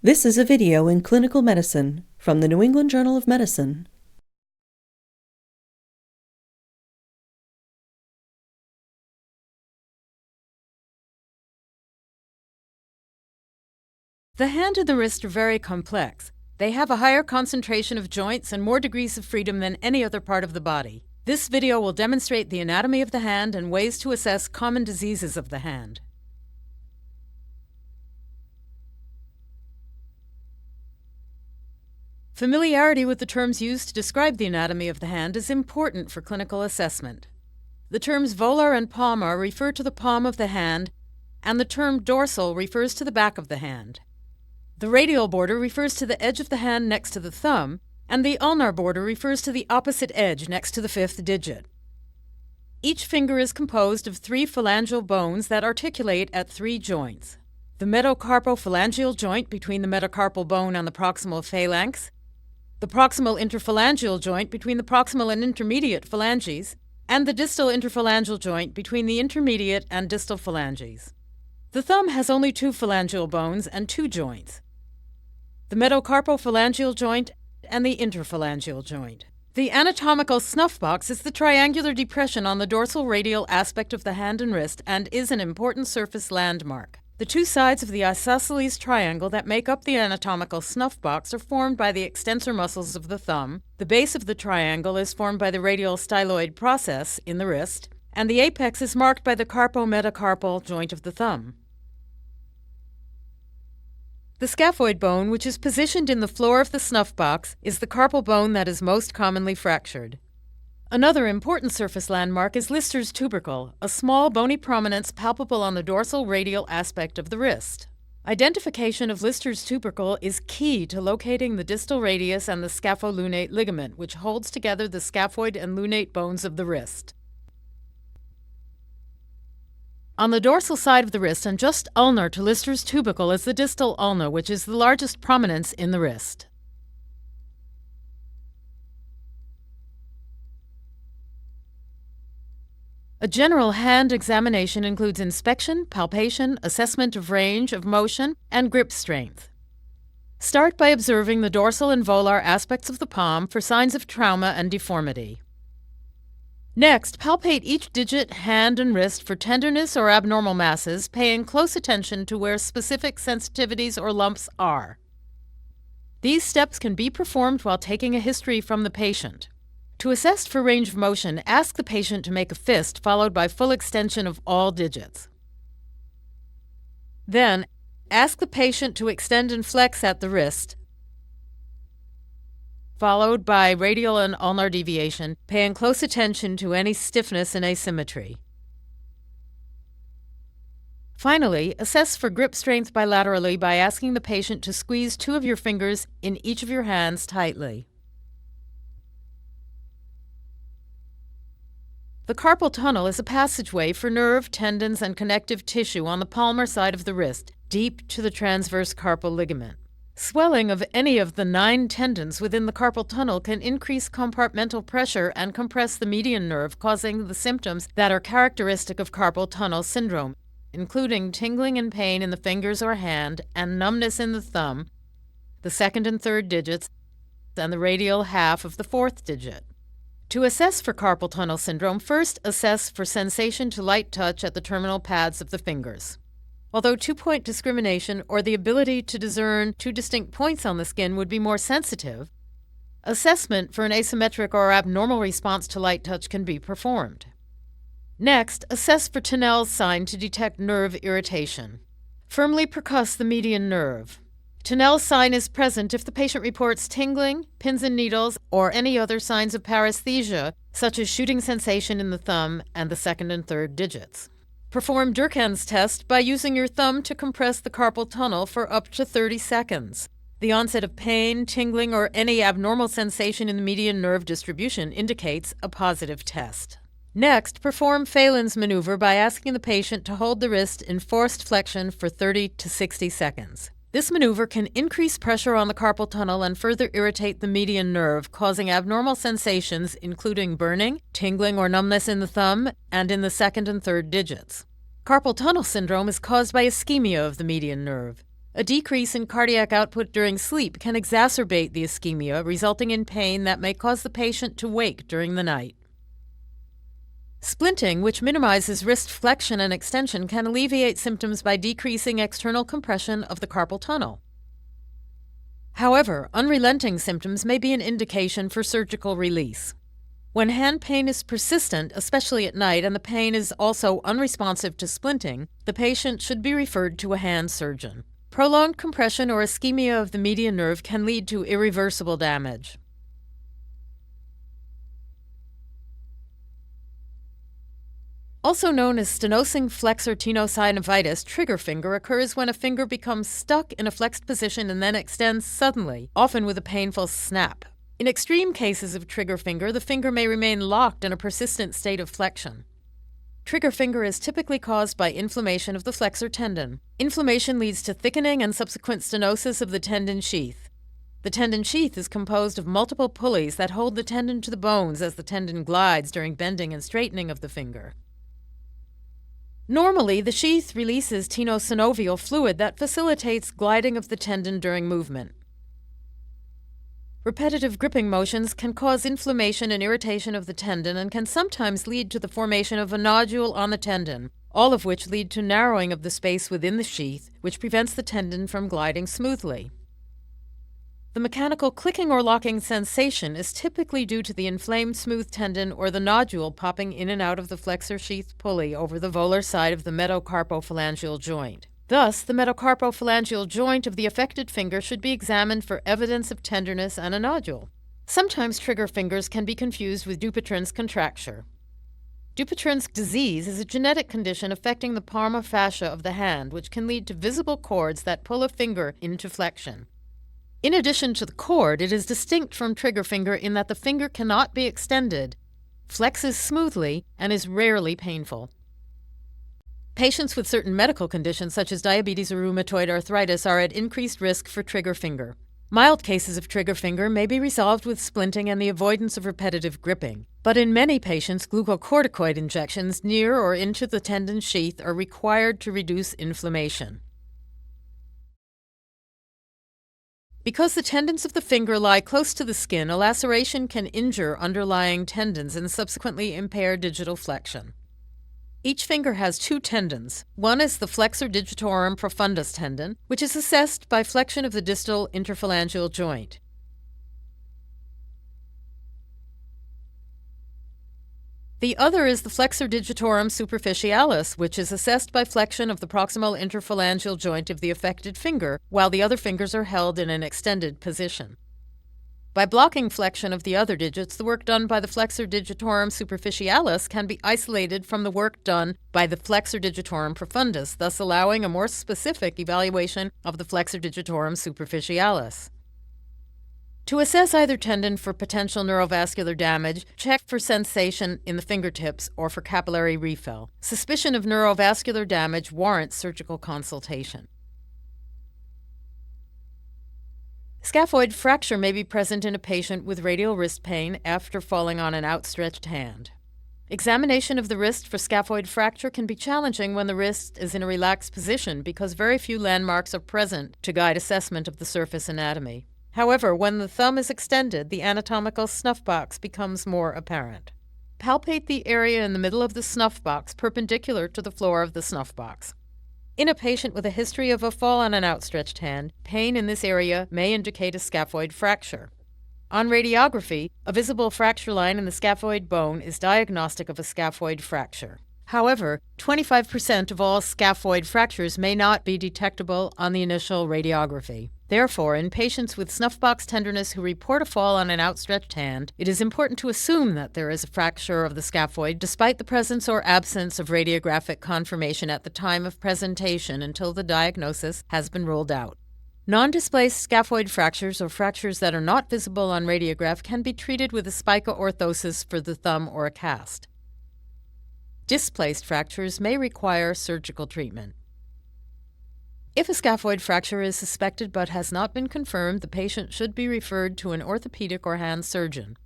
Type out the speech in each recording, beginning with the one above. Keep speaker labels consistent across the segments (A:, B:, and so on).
A: This is a video in clinical medicine from the New England Journal of Medicine.
B: The hand and the wrist are very complex. They have a higher concentration of joints and more degrees of freedom than any other part of the body. This video will demonstrate the anatomy of the hand and ways to assess common diseases of the hand. Familiarity with the terms used to describe the anatomy of the hand is important for clinical assessment. The terms volar and palmar refer to the palm of the hand, and the term dorsal refers to the back of the hand. The radial border refers to the edge of the hand next to the thumb, and the ulnar border refers to the opposite edge next to the fifth digit. Each finger is composed of 3 phalangeal bones that articulate at 3 joints: the metacarpophalangeal joint between the metacarpal bone and the proximal phalanx, the proximal interphalangeal joint between the proximal and intermediate phalanges, and the distal interphalangeal joint between the intermediate and distal phalanges. The thumb has only 2 phalangeal bones and 2 joints: the metacarpophalangeal joint and the interphalangeal joint. The anatomical snuff box is the triangular depression on the dorsal radial aspect of the hand and wrist and is an important surface landmark. The 2 sides of the isosceles triangle that make up the anatomical snuff box are formed by the extensor muscles of the thumb, the base of the triangle is formed by the radial styloid process in the wrist, and the apex is marked by the carpometacarpal joint of the thumb. The scaphoid bone, which is positioned in the floor of the snuff box, is the carpal bone that is most commonly fractured. Another important surface landmark is Lister's tubercle, a small bony prominence palpable on the dorsal radial aspect of the wrist. Identification of Lister's tubercle is key to locating the distal radius and the scapholunate ligament, which holds together the scaphoid and lunate bones of the wrist. On the dorsal side of the wrist and just ulnar to Lister's tubercle is the distal ulna, which is the largest prominence in the wrist. A general hand examination includes inspection, palpation, assessment of range of motion, and grip strength. Start by observing the dorsal and volar aspects of the palm for signs of trauma and deformity. Next, palpate each digit, hand, and wrist for tenderness or abnormal masses, paying close attention to where specific sensitivities or lumps are. These steps can be performed while taking a history from the patient. To assess for range of motion, ask the patient to make a fist followed by full extension of all digits. Then, ask the patient to extend and flex at the wrist, followed by radial and ulnar deviation, paying close attention to any stiffness and asymmetry. Finally, assess for grip strength bilaterally by asking the patient to squeeze 2 of your fingers in each of your hands tightly. The carpal tunnel is a passageway for nerve, tendons, and connective tissue on the palmar side of the wrist, deep to the transverse carpal ligament. Swelling of any of the 9 tendons within the carpal tunnel can increase compartmental pressure and compress the median nerve, causing the symptoms that are characteristic of carpal tunnel syndrome, including tingling and pain in the fingers or hand and numbness in the thumb, the 2nd and 3rd digits, and the radial half of the 4th digit. To assess for carpal tunnel syndrome, first assess for sensation to light touch at the terminal pads of the fingers. Although 2-point discrimination or the ability to discern 2 distinct points on the skin would be more sensitive, assessment for an asymmetric or abnormal response to light touch can be performed. Next, assess for Tinel's sign to detect nerve irritation. Firmly percuss the median nerve. Tinel's sign is present if the patient reports tingling, pins and needles, or any other signs of paresthesia, such as shooting sensation in the thumb and the 2nd and 3rd digits. Perform Durkheim's test by using your thumb to compress the carpal tunnel for up to 30 seconds. The onset of pain, tingling, or any abnormal sensation in the median nerve distribution indicates a positive test. Next, perform Phelan's maneuver by asking the patient to hold the wrist in forced flexion for 30 to 60 seconds. This maneuver can increase pressure on the carpal tunnel and further irritate the median nerve, causing abnormal sensations including burning, tingling, or numbness in the thumb and in the 2nd and 3rd digits. Carpal tunnel syndrome is caused by ischemia of the median nerve. A decrease in cardiac output during sleep can exacerbate the ischemia, resulting in pain that may cause the patient to wake during the night. Splinting, which minimizes wrist flexion and extension, can alleviate symptoms by decreasing external compression of the carpal tunnel. However, unrelenting symptoms may be an indication for surgical release. When hand pain is persistent, especially at night, and the pain is also unresponsive to splinting, the patient should be referred to a hand surgeon. Prolonged compression or ischemia of the median nerve can lead to irreversible damage. Also known as stenosing flexor tenosynovitis, trigger finger occurs when a finger becomes stuck in a flexed position and then extends suddenly, often with a painful snap. In extreme cases of trigger finger, the finger may remain locked in a persistent state of flexion. Trigger finger is typically caused by inflammation of the flexor tendon. Inflammation leads to thickening and subsequent stenosis of the tendon sheath. The tendon sheath is composed of multiple pulleys that hold the tendon to the bones as the tendon glides during bending and straightening of the finger. Normally, the sheath releases tenosynovial fluid that facilitates gliding of the tendon during movement. Repetitive gripping motions can cause inflammation and irritation of the tendon and can sometimes lead to the formation of a nodule on the tendon, all of which lead to narrowing of the space within the sheath, which prevents the tendon from gliding smoothly. The mechanical clicking or locking sensation is typically due to the inflamed smooth tendon or the nodule popping in and out of the flexor sheath pulley over the volar side of the metacarpophalangeal joint. Thus, the metacarpophalangeal joint of the affected finger should be examined for evidence of tenderness and a nodule. Sometimes trigger fingers can be confused with Dupuytren's contracture. Dupuytren's disease is a genetic condition affecting the palmar fascia of the hand, which can lead to visible cords that pull a finger into flexion. In addition to the cord, it is distinct from trigger finger in that the finger cannot be extended, flexes smoothly, and is rarely painful. Patients with certain medical conditions such as diabetes or rheumatoid arthritis are at increased risk for trigger finger. Mild cases of trigger finger may be resolved with splinting and the avoidance of repetitive gripping, but in many patients, glucocorticoid injections near or into the tendon sheath are required to reduce inflammation. Because the tendons of the finger lie close to the skin, a laceration can injure underlying tendons and subsequently impair digital flexion. Each finger has two tendons. One is the flexor digitorum profundus tendon, which is assessed by flexion of the distal interphalangeal joint. The other is the flexor digitorum superficialis, which is assessed by flexion of the proximal interphalangeal joint of the affected finger, while the other fingers are held in an extended position. By blocking flexion of the other digits, the work done by the flexor digitorum superficialis can be isolated from the work done by the flexor digitorum profundus, thus allowing a more specific evaluation of the flexor digitorum superficialis. To assess either tendon for potential neurovascular damage, check for sensation in the fingertips or for capillary refill. Suspicion of neurovascular damage warrants surgical consultation. Scaphoid fracture may be present in a patient with radial wrist pain after falling on an outstretched hand. Examination of the wrist for scaphoid fracture can be challenging when the wrist is in a relaxed position because very few landmarks are present to guide assessment of the surface anatomy. However, when the thumb is extended, the anatomical snuff box becomes more apparent. Palpate the area in the middle of the snuff box perpendicular to the floor of the snuff box. In a patient with a history of a fall on an outstretched hand, pain in this area may indicate a scaphoid fracture. On radiography, a visible fracture line in the scaphoid bone is diagnostic of a scaphoid fracture. However, 25% of all scaphoid fractures may not be detectable on the initial radiography. Therefore, in patients with snuff box tenderness who report a fall on an outstretched hand, it is important to assume that there is a fracture of the scaphoid despite the presence or absence of radiographic confirmation at the time of presentation until the diagnosis has been ruled out. Non-displaced scaphoid fractures or fractures that are not visible on radiograph can be treated with a spica orthosis for the thumb or a cast. Displaced fractures may require surgical treatment. If a scaphoid fracture is suspected but has not been confirmed, the patient should be referred to an orthopedic or hand surgeon.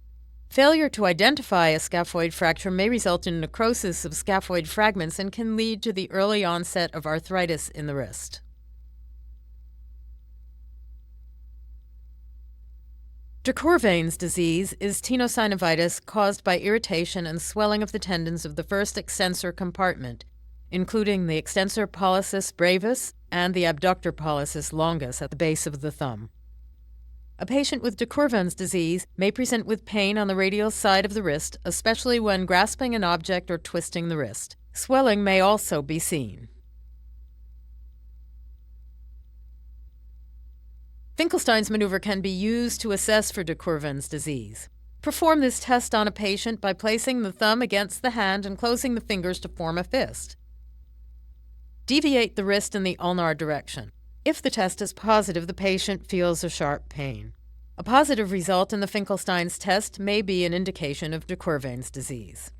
B: Failure to identify a scaphoid fracture may result in necrosis of scaphoid fragments and can lead to the early onset of arthritis in the wrist. De Courvey's disease is tenosynovitis caused by irritation and swelling of the tendons of the first extensor compartment, including the extensor pollicis brevis and the abductor pollicis longus at the base of the thumb. A patient with de Courvey's disease may present with pain on the radial side of the wrist, especially when grasping an object or twisting the wrist. Swelling may also be seen. Finkelstein's maneuver can be used to assess for de Courvey's disease. Perform this test on a patient by placing the thumb against the hand and closing the fingers to form a fist. Deviate the wrist in the ulnar direction. If the test is positive, the patient feels a sharp pain. A positive result in the Finkelstein's test may be an indication of de Courvey's disease.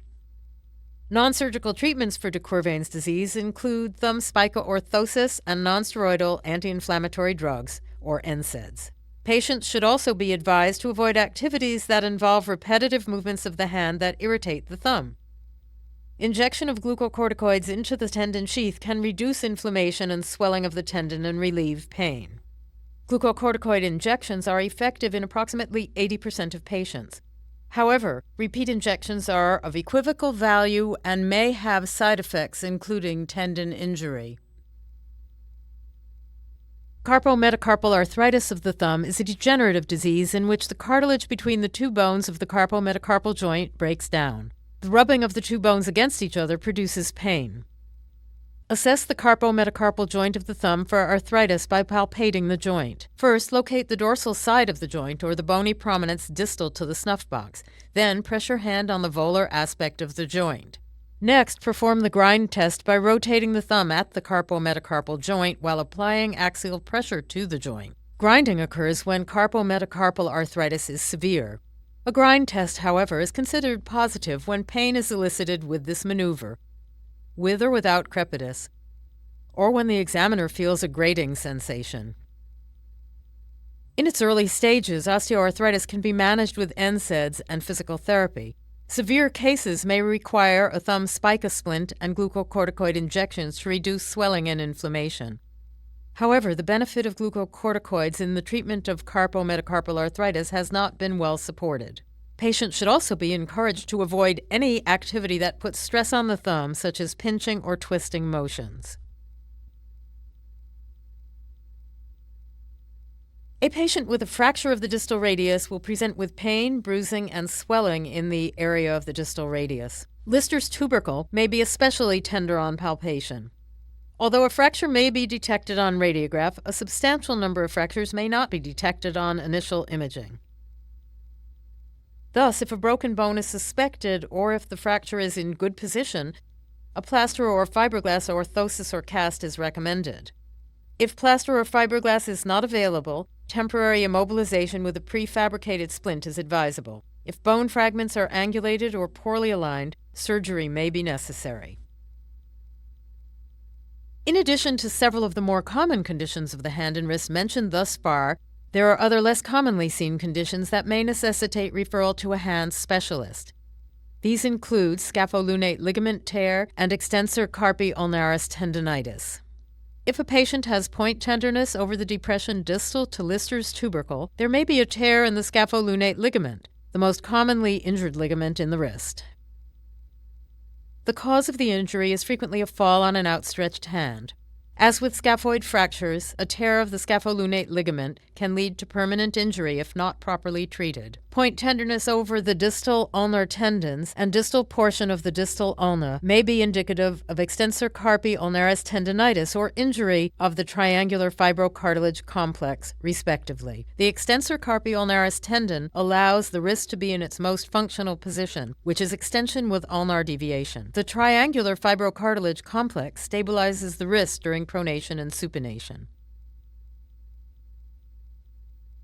B: Non-surgical treatments for de Courvey's disease include thumb spica orthosis and nonsteroidal anti-inflammatory drugs, or NSAIDs. Patients should also be advised to avoid activities that involve repetitive movements of the hand that irritate the thumb. Injection of glucocorticoids into the tendon sheath can reduce inflammation and swelling of the tendon and relieve pain. Glucocorticoid injections are effective in approximately 80% of patients. However, repeat injections are of equivocal value and may have side effects, including tendon injury. Carpometacarpal arthritis of the thumb is a degenerative disease in which the cartilage between the two bones of the carpometacarpal joint breaks down. The rubbing of the two bones against each other produces pain. Assess the carpometacarpal joint of the thumb for arthritis by palpating the joint. First, locate the dorsal side of the joint or the bony prominence distal to the snuff box. Then, press your hand on the volar aspect of the joint. Next, perform the grind test by rotating the thumb at the carpometacarpal joint while applying axial pressure to the joint. Grinding occurs when carpometacarpal arthritis is severe. A grind test, however, is considered positive when pain is elicited with this maneuver, with or without crepitus, or when the examiner feels a grating sensation. In its early stages, osteoarthritis can be managed with NSAIDs and physical therapy. Severe cases may require a thumb spica splint and glucocorticoid injections to reduce swelling and inflammation. However, the benefit of glucocorticoids in the treatment of carpometacarpal arthritis has not been well supported. Patients should also be encouraged to avoid any activity that puts stress on the thumb, such as pinching or twisting motions. A patient with a fracture of the distal radius will present with pain, bruising, and swelling in the area of the distal radius. Lister's tubercle may be especially tender on palpation. Although a fracture may be detected on radiograph, a substantial number of fractures may not be detected on initial imaging. Thus, if a broken bone is suspected or if the fracture is in good position, a plaster or fiberglass orthosis or cast is recommended. If plaster or fiberglass is not available, temporary immobilization with a prefabricated splint is advisable. If bone fragments are angulated or poorly aligned, surgery may be necessary. In addition to several of the more common conditions of the hand and wrist mentioned thus far, there are other less commonly seen conditions that may necessitate referral to a hand specialist. These include scapholunate ligament tear and extensor carpi ulnaris tendinitis. If a patient has point tenderness over the depression distal to Lister's tubercle, there may be a tear in the scapholunate ligament, the most commonly injured ligament in the wrist. The cause of the injury is frequently a fall on an outstretched hand. As with scaphoid fractures, a tear of the scapholunate ligament can lead to permanent injury if not properly treated. Point tenderness over the distal ulnar tendons and distal portion of the distal ulna may be indicative of extensor carpi ulnaris tendinitis or injury of the triangular fibrocartilage complex, respectively. The extensor carpi ulnaris tendon allows the wrist to be in its most functional position, which is extension with ulnar deviation. The triangular fibrocartilage complex stabilizes the wrist during pronation and supination.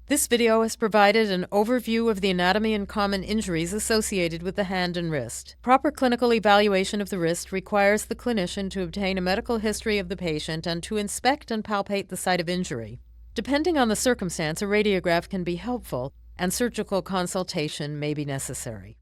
B: This video has provided an overview of the anatomy and common injuries associated with the hand and wrist. Proper clinical evaluation of the wrist requires the clinician to obtain a medical history of the patient and to inspect and palpate the site of injury. Depending on the circumstance, a radiograph can be helpful and surgical consultation may be necessary.